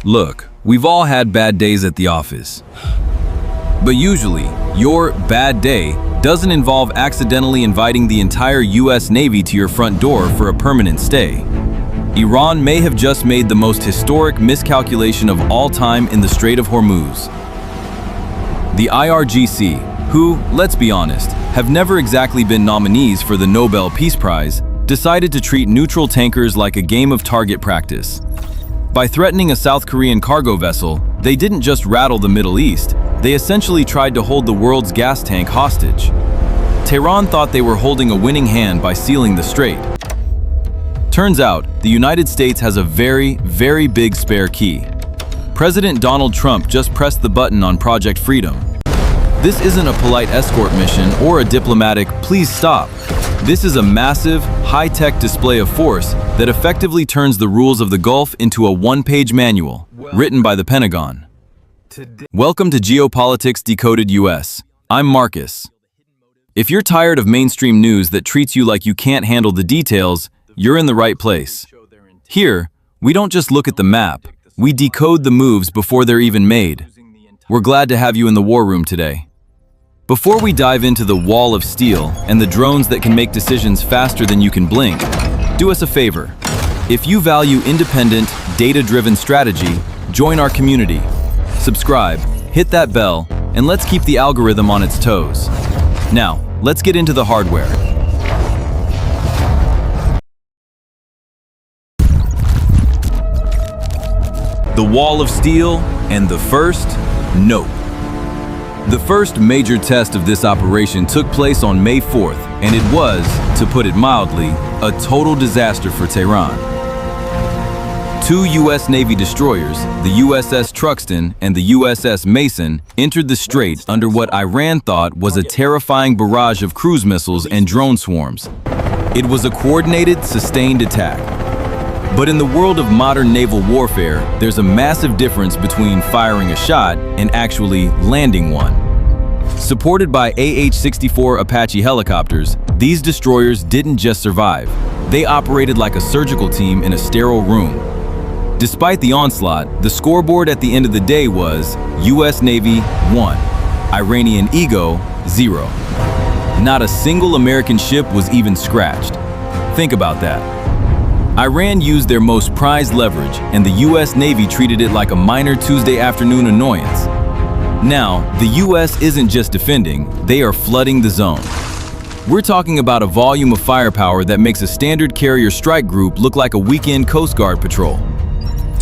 Look, we've all had bad days at the office. But usually, your bad day doesn't involve accidentally inviting the entire US Navy to your front door for a permanent stay. Iran may have just made the most historic miscalculation of all time in the Strait of Hormuz. The IRGC, who, let's be honest, have never exactly been nominees for the Nobel Peace Prize, decided to treat neutral tankers like a game of target practice. By threatening a South Korean cargo vessel, they didn't just rattle the Middle East, they essentially tried to hold the world's gas tank hostage. Tehran thought they were holding a winning hand by sealing the strait. Turns out, the United States has a very, very big spare key. President Donald Trump just pressed the button on Project Freedom. This isn't a polite escort mission or a diplomatic, please stop. This is a massive, high-tech display of force that effectively turns the rules of the Gulf into a one-page manual, written by the Pentagon. Welcome to Geopolitics Decoded US. I'm Marcus. If you're tired of mainstream news that treats you like you can't handle the details, you're in the right place. Here, we don't just look at the map, we decode the moves before they're even made. We're glad to have you in the war room today. Before we dive into the wall of steel and the drones that can make decisions faster than you can blink, do us a favor. If you value independent, data-driven strategy, join our community. Subscribe, hit that bell, and let's keep the algorithm on its toes. Now, let's get into the hardware. The wall of steel and the first nope. The first major test of this operation took place on May 4th, and it was, to put it mildly, a total disaster for Tehran. Two U.S. Navy destroyers, the USS Truxtun and the USS Mason, entered the strait under what Iran thought was a terrifying barrage of cruise missiles and drone swarms. It was a coordinated, sustained attack. But in the world of modern naval warfare, there's a massive difference between firing a shot and actually landing one. Supported by AH-64 Apache helicopters, these destroyers didn't just survive. They operated like a surgical team in a sterile room. Despite the onslaught, the scoreboard at the end of the day was US Navy 1, Iranian Ego 0. Not a single American ship was even scratched. Think about that. Iran used their most prized leverage, and the US Navy treated it like a minor Tuesday afternoon annoyance. Now, the US isn't just defending, they are flooding the zone. We're talking about a volume of firepower that makes a standard carrier strike group look like a weekend Coast Guard patrol.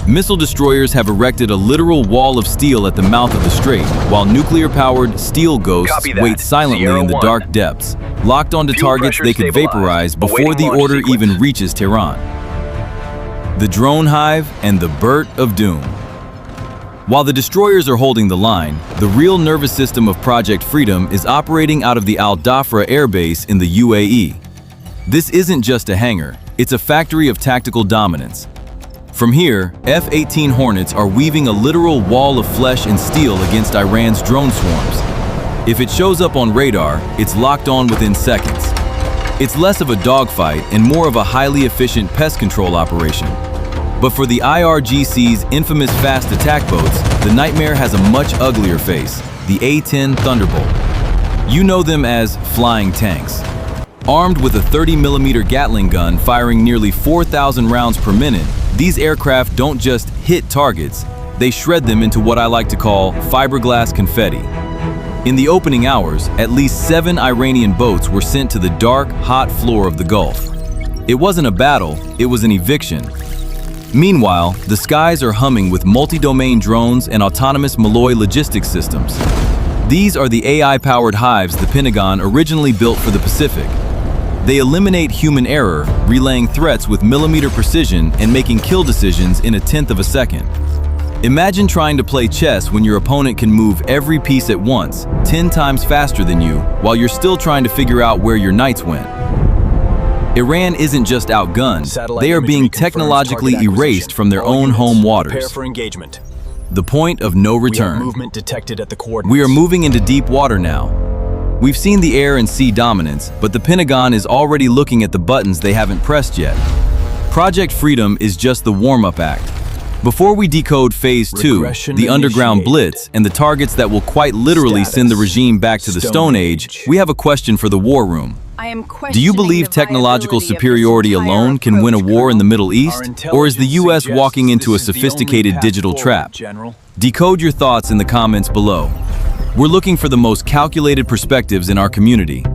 Missile destroyers have erected a literal wall of steel at the mouth of the strait, while nuclear-powered steel ghosts wait silently in the dark depths, locked onto targets they could vaporize before the order even reaches Tehran. The drone hive and the Burt of Doom. While the destroyers are holding the line, the real nervous system of Project Freedom is operating out of the Al Dhafra Air Base in the UAE. This isn't just a hangar, it's a factory of tactical dominance. From here, F-18 Hornets are weaving a literal wall of flesh and steel against Iran's drone swarms. If it shows up on radar, it's locked on within seconds. It's less of a dogfight and more of a highly efficient pest control operation. But for the IRGC's infamous fast attack boats, the nightmare has a much uglier face, the A-10 Thunderbolt. You know them as flying tanks. Armed with a 30mm Gatling gun firing nearly 4,000 rounds per minute, these aircraft don't just hit targets, they shred them into what I like to call fiberglass confetti. In the opening hours, at least 7 Iranian boats were sent to the dark, hot floor of the Gulf. It wasn't a battle, it was an eviction. Meanwhile, the skies are humming with multi-domain drones and autonomous Malloy logistics systems. These are the AI-powered hives the Pentagon originally built for the Pacific. They eliminate human error, relaying threats with millimeter precision and making kill decisions in a tenth of a second. Imagine trying to play chess when your opponent can move every piece at once, 10 times faster than you, while you're still trying to figure out where your knights went. Iran isn't just outgunned, they are being technologically erased from their own home waters. Prepare for engagement. The point of no return. Movement detected at the coordinates. We are moving into deep water now. We've seen the air and sea dominance, but the Pentagon is already looking at the buttons they haven't pressed yet. Project Freedom is just the warm-up act. Before we decode Phase 2, Regression the underground initiated. blitz, and the targets that will quite literally send the Status. regime back to the Stone Age, we have a question for the war room. I am Do you believe technological superiority alone can win a war in the Middle East? Or is the US walking into a sophisticated digital trap? General. Decode your thoughts in the comments below. We're looking for the most calculated perspectives in our community.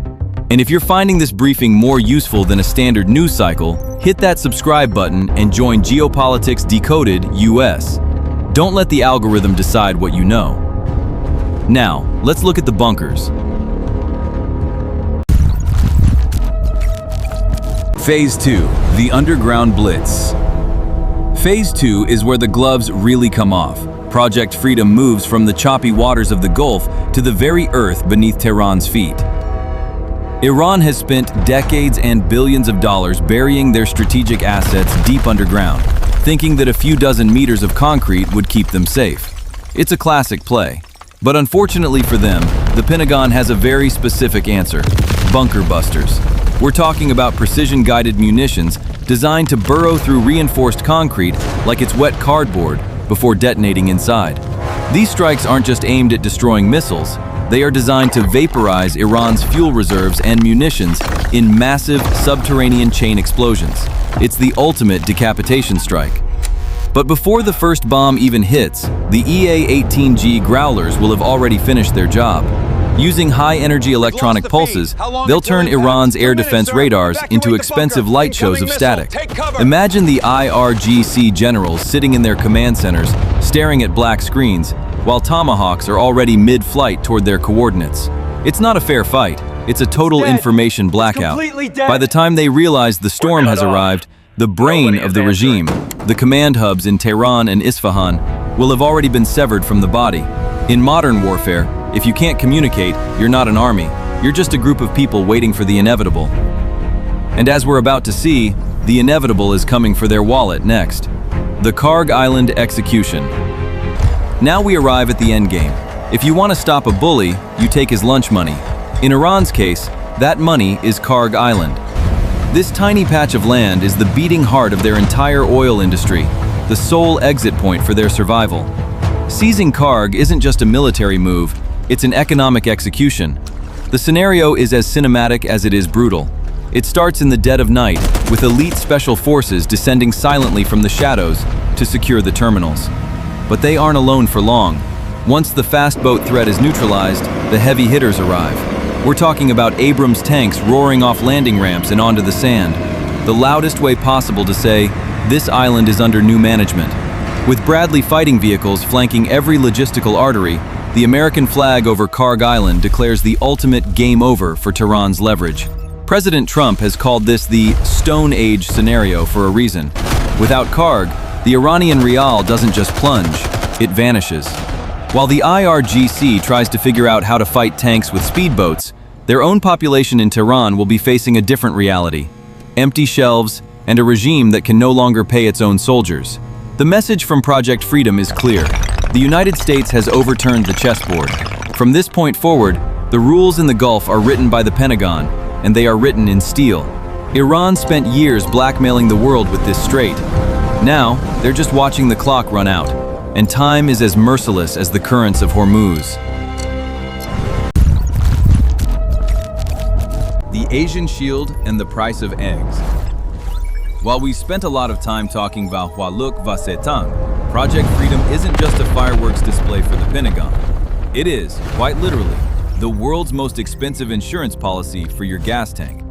And if you're finding this briefing more useful than a standard news cycle, hit that subscribe button and join Geopolitics Decoded US. Don't let the algorithm decide what you know. Now, let's look at the bunkers. Phase 2, the underground blitz. Phase 2 is where the gloves really come off. Project Freedom moves from the choppy waters of the Gulf to the very earth beneath Tehran's feet. Iran has spent decades and billions of dollars burying their strategic assets deep underground, thinking that a few dozen meters of concrete would keep them safe. It's a classic play. But unfortunately for them, the Pentagon has a very specific answer: bunker busters. We're talking about precision-guided munitions designed to burrow through reinforced concrete like it's wet cardboard before detonating inside. These strikes aren't just aimed at destroying missiles. They are designed to vaporize Iran's fuel reserves and munitions in massive subterranean chain explosions. It's the ultimate decapitation strike. But before the first bomb even hits, the EA-18G Growlers will have already finished their job. Using high-energy electronic pulses, they'll turn Iran's air defense radars into expensive light shows of static. Imagine the IRGC generals sitting in their command centers, staring at black screens, while Tomahawks are already mid-flight toward their coordinates. It's not a fair fight. It's a total information blackout. By the time they realize the storm has arrived, the brain of the regime, the command hubs in Tehran and Isfahan, will have already been severed from the body. In modern warfare, if you can't communicate, you're not an army. You're just a group of people waiting for the inevitable. And as we're about to see, the inevitable is coming for their wallet next. The Kharg Island execution. Now we arrive at the endgame. If you want to stop a bully, you take his lunch money. In Iran's case, that money is Kharg Island. This tiny patch of land is the beating heart of their entire oil industry, the sole exit point for their survival. Seizing Kharg isn't just a military move, it's an economic execution. The scenario is as cinematic as it is brutal. It starts in the dead of night, with elite special forces descending silently from the shadows to secure the terminals. But they aren't alone for long. Once the fast boat threat is neutralized, the heavy hitters arrive. We're talking about Abrams tanks roaring off landing ramps and onto the sand. The loudest way possible to say, this island is under new management. With Bradley fighting vehicles flanking every logistical artery, the American flag over Kharg Island declares the ultimate game over for Tehran's leverage. President Trump has called this the Stone Age scenario for a reason. Without Kharg, the Iranian rial doesn't just plunge, it vanishes. While the IRGC tries to figure out how to fight tanks with speedboats, their own population in Tehran will be facing a different reality: empty shelves and a regime that can no longer pay its own soldiers. The message from Project Freedom is clear. The United States has overturned the chessboard. From this point forward, the rules in the Gulf are written by the Pentagon, and they are written in steel. Iran spent years blackmailing the world with this strait. Now, they're just watching the clock run out, and time is as merciless as the currents of Hormuz. The Asian Shield and the price of eggs. While we spent a lot of time talking about Hualuk Vasetang, Project Freedom isn't just a fireworks display for the Pentagon. It is, quite literally, the world's most expensive insurance policy for your gas tank.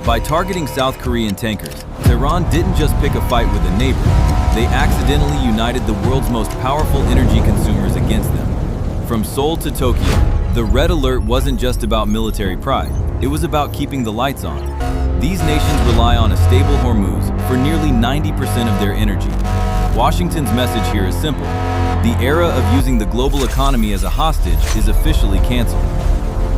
By targeting South Korean tankers, Tehran didn't just pick a fight with a neighbor. They accidentally united the world's most powerful energy consumers against them. From Seoul to Tokyo, the red alert wasn't just about military pride. It was about keeping the lights on. These nations rely on a stable Hormuz for nearly 90% of their energy. Washington's message here is simple. The era of using the global economy as a hostage is officially canceled.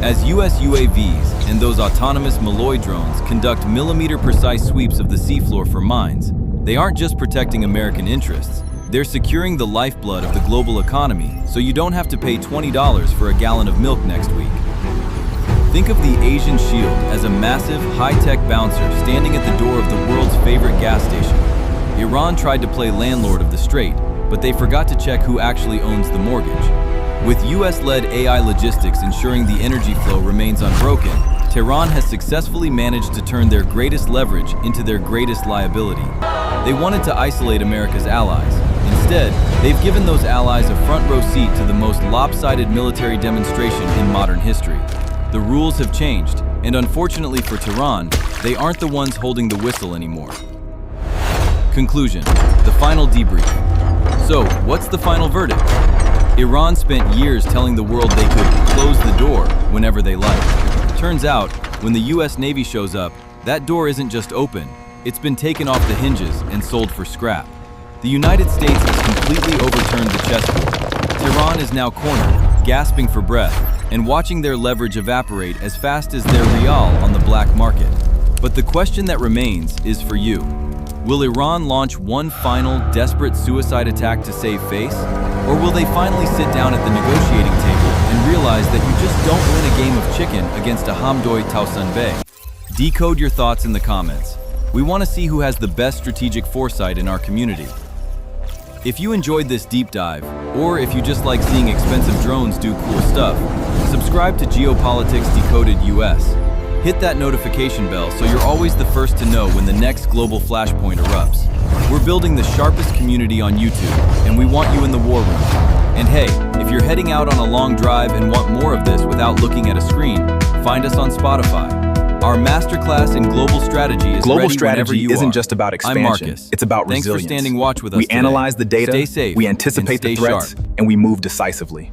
As US UAVs and those autonomous Malloy drones conduct millimeter-precise sweeps of the seafloor for mines, they aren't just protecting American interests, they're securing the lifeblood of the global economy so you don't have to pay $20 for a gallon of milk next week. Think of the Asian Shield as a massive, high-tech bouncer standing at the door of the world's favorite gas station. Iran tried to play landlord of the strait, but they forgot to check who actually owns the mortgage. With US-led AI logistics ensuring the energy flow remains unbroken, Tehran has successfully managed to turn their greatest leverage into their greatest liability. They wanted to isolate America's allies. Instead, they've given those allies a front-row seat to the most lopsided military demonstration in modern history. The rules have changed, and unfortunately for Tehran, they aren't the ones holding the whistle anymore. Conclusion: the final debrief. So, what's the final verdict? Iran spent years telling the world they could close the door whenever they liked. Turns out, when the US Navy shows up, that door isn't just open, it's been taken off the hinges and sold for scrap. The United States has completely overturned the chessboard. Tehran is now cornered, gasping for breath, and watching their leverage evaporate as fast as their rial on the black market. But the question that remains is for you. Will Iran launch one final, desperate suicide attack to save face? Or will they finally sit down at the negotiating table and realize that you just don't win a game of chicken against a Hamdoy Tausanbey? Decode your thoughts in the comments. We want to see who has the best strategic foresight in our community. If you enjoyed this deep dive, or if you just like seeing expensive drones do cool stuff, subscribe to Geopolitics Decoded US. Hit that notification bell so you're always the first to know when the next global flashpoint erupts. We're building the sharpest community on YouTube, and we want you in the war room. And hey, if you're heading out on a long drive and want more of this without looking at a screen, find us on Spotify. Our masterclass in global strategy is Global ready whenever strategy you isn't are. just about expansion. I'm Marcus. It's about Thanks resilience. for standing watch with us We today. analyze the data, Stay safe we and anticipate stay the threats, sharp. and we move decisively.